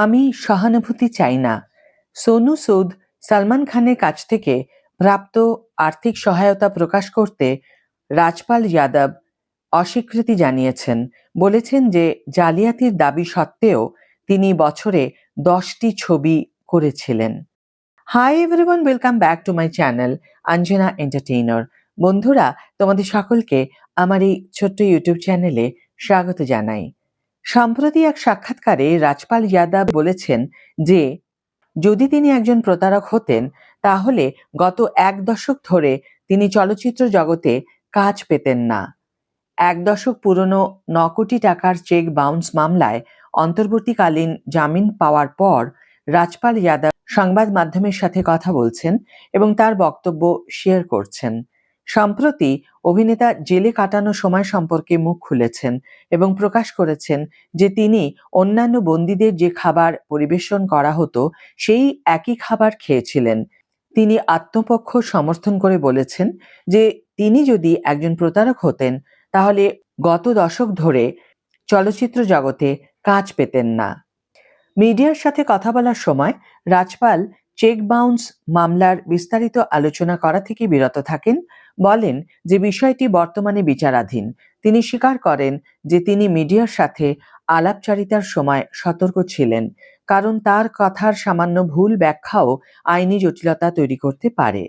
আমি সহানুভূতি চাই না। সোনু সুদ সালমান খানের কাছ থেকে প্রাপ্ত আর্থিক সহায়তা প্রকাশ করতে রাজপাল যাদব অস্বীকৃতি জানিয়েছেন। বলেছেন যে জালিয়াতির দাবি সত্ত্বেও তিনি বছরে 10টি ছবি করেছিলেন। Hi everyone, welcome back to my channel Anjana entertainer. বন্ধুরা, তোমাদের সকলকে আমার এই ছোট্ট ইউটিউব চ্যানেলে স্বাগত জানাই। সম্প্রতি এক সাক্ষাৎকারে রাজপাল যাদব বলেছেন যে যদি তিনি একজন প্রতারক হতেন তাহলে গত 1 দশক ধরে তিনি চলচ্চিত্র জগতে কাজ পেতেন না। 1 দশক পুরনো 9 কোটি টাকার চেক বাউন্স মামলায় অন্তর্বর্তীকালীন জামিন পাওয়ার পর রাজপাল যাদব সংবাদ মাধ্যমের সাথে কথা বলছেন এবং তার বক্তব্য শেয়ার করছেন। সম্প্রতি অভিনেতা জেলে কাটানো সময় সম্পর্কে মুখ খুলেছেন এবং প্রকাশ করেছেন যে তিনি অন্যান্য বন্দীদের যে খাবার পরিবেশন করা হতো সেই একই খাবার খেয়েছিলেন। তিনি আত্মপক্ষ সমর্থন করে বলেছেন যে তিনি যদি একজন প্রতারক হতেন তাহলে গত দশক ধরে চলচ্চিত্র জগতে কাজ পেতেন না। মিডিয়ার সাথে কথা বলার সময় রাজপাল চেক বাউন্স মামলার বিস্তারিত আলোচনা করা থেকে বিরত থাকেন, বলেন যে বিষয়টি বর্তমানে বিচারাধীন। তিনি স্বীকার করেন যে তিনি মিডিয়ার সাথে আলাপচারিতার সময় সতর্ক ছিলেন, কারণ তার কথার সামান্য ভুল ব্যাখ্যাও আইনি জটিলতা তৈরি করতে পারে।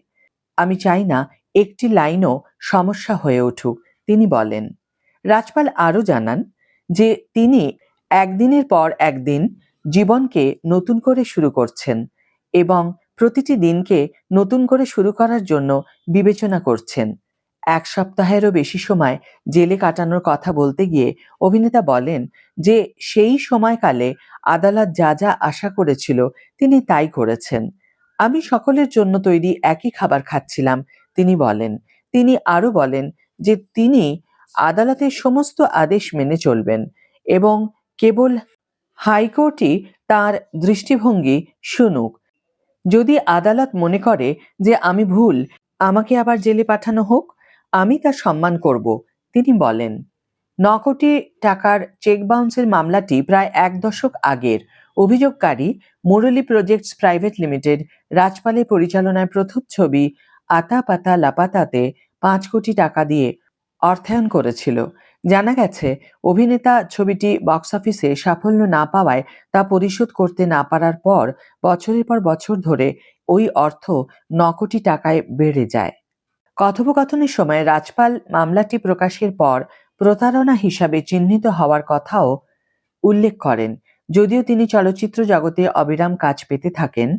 আমি চাই না একটি লাইনও সমস্যা হয়ে উঠুক, তিনি বলেন। রাজপাল আরও জানান যে তিনি একদিনের পর একদিন জীবনকে নতুন করে শুরু করছেন এবং প্রতিটি দিনকে নতুন করে শুরু করার জন্য বিবেচনা করছেন। 1 সপ্তাহেরও বেশি সময় জেলে কাটানোর কথা বলতে গিয়ে অভিনেতা বলেন যে সেই সময়কালে আদালত যা যা আশা করেছিল তিনি তাই করেছেন। আমি সকলের জন্য তৈরি একই খাবার খাচ্ছিলাম, তিনি বলেন। তিনি আরও বলেন যে তিনি আদালতের সমস্ত আদেশ মেনে চলবেন এবং কেবল হাইকোর্টই তার দৃষ্টিভঙ্গি শুনুক। যদি আদালত মনে করে যে আমি ভুল, আমাকে আবার জেলে পাঠানো হোক, আমি তা সম্মান করব, তিনি বলেন। 9 কোটি টাকার চেক বাউন্সের মামলাটি প্রায় 1 দশক আগের। অভিযোগকারী মুরলী প্রজেক্টস প্রাইভেট লিমিটেড রাজপালের পরিচালনায় প্রথম ছবি আতা পাতা লাপাতাতে 5 কোটি টাকা দিয়ে অর্থায়ন করেছিল। জানা গেছে অভিনেতা ছবিটি বক্স অফিসে সাফল্য না পাওয়ায় তা পরিশোধ করতে না পারার পর বছরের পর বছর ধরে ওই অর্থ 9 কোটি টাকায় বেড়ে যায়। কথোপকথনের সময় রাজপাল মামলাটি প্রকাশের পর প্রতারণা হিসাবে চিহ্নিত হওয়ার কথাও উল্লেখ করেন। যদিও তিনি চলচ্চিত্র জগতে অবিরাম কাজ পেতে থাকেন,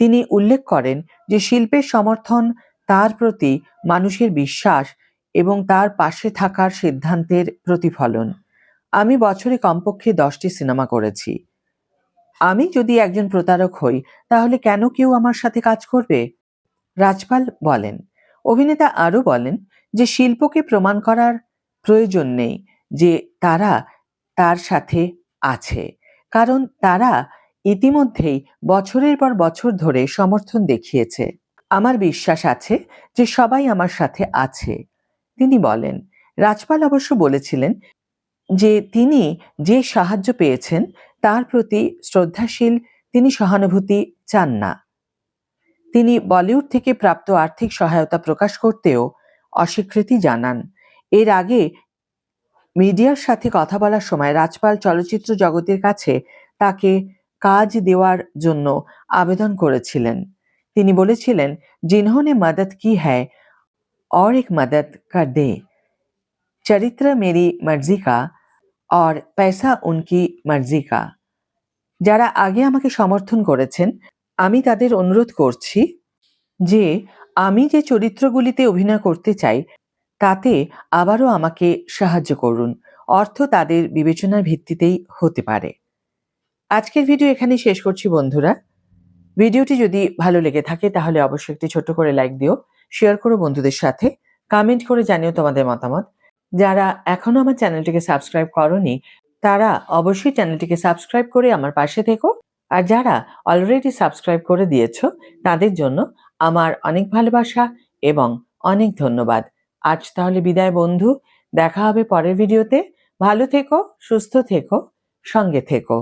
তিনি উল্লেখ করেন যে শিল্পের সমর্থন তার প্রতি মানুষের বিশ্বাস এবং তার পাশে থাকার সিদ্ধান্তের প্রতিফলন। আমি বছরে কমপক্ষে 10টি সিনেমা করেছি। আমি যদি একজন প্রতারক হই তাহলে কেন কেউ আমার সাথে কাজ করবে? রাজপাল বলেন। অভিনেতা আরও বলেন যে শিল্পকে প্রমাণ করার প্রয়োজন নেই যে তারা তার সাথে আছে, কারণ তারা ইতিমধ্যেই বছরের পর বছর ধরে সমর্থন দেখিয়েছে। আমার বিশ্বাস আছে যে সবাই আমার সাথে আছে, তিনি বলেন। রাজপাল অবশ্য বলেছিলেন যে তিনি যে সাহায্য পেয়েছেন তার প্রতি শ্রদ্ধাশীল, তিনি সহানুভূতি চান না। তিনি বলিউড থেকে প্রাপ্ত আর্থিক সহায়তা প্রকাশ করতেও অস্বীকৃতি জানান। এর আগে মিডিয়ার সাথে কথা বলার সময় রাজপাল চলচ্চিত্র জগতের কাছে তাকে কাজ দেওয়ার জন্য আবেদন করেছিলেন। তিনি বলেছিলেন, जिन्होंने मदद की है और एक मदद कर दे, चरित्र मेरी मर्जी का और पैसा उनकी मर्जी का। যারা আগে আমাকে সমর্থন করেছেন, আমি তাদের অনুরোধ করছি যে আমি যে চরিত্রগুলিতে অভিনয় করতে চাই তাতে আবারও আমাকে সাহায্য করুন। অর্থ তাদের বিবেচনার ভিত্তিতেই হতে পারে। আজকের ভিডিও এখানে শেষ করছি বন্ধুরা। ভিডিওটি যদি ভালো লেগে থাকে তাহলে অবশ্যই একটি ছোট্ট করে লাইক দিও, শেয়ার করো বন্ধুদের সাথে, কমেন্ট করে জানিও তোমাদের মতামত। যারা এখনো আমার চ্যানেলটিকে সাবস্ক্রাইব করোনি তারা অবশ্যই চ্যানেলটিকে সাবস্ক্রাইব করে আমার পাশে থেকো। আর যারা অলরেডি সাবস্ক্রাইব করে দিয়েছো তাদের জন্য আমার অনেক ভালোবাসা এবং অনেক ধন্যবাদ। আজ তাহলে বিদায় বন্ধু, দেখা হবে পরের ভিডিওতে। ভালো থেকো, সুস্থ থেকো, সঙ্গে থেকো।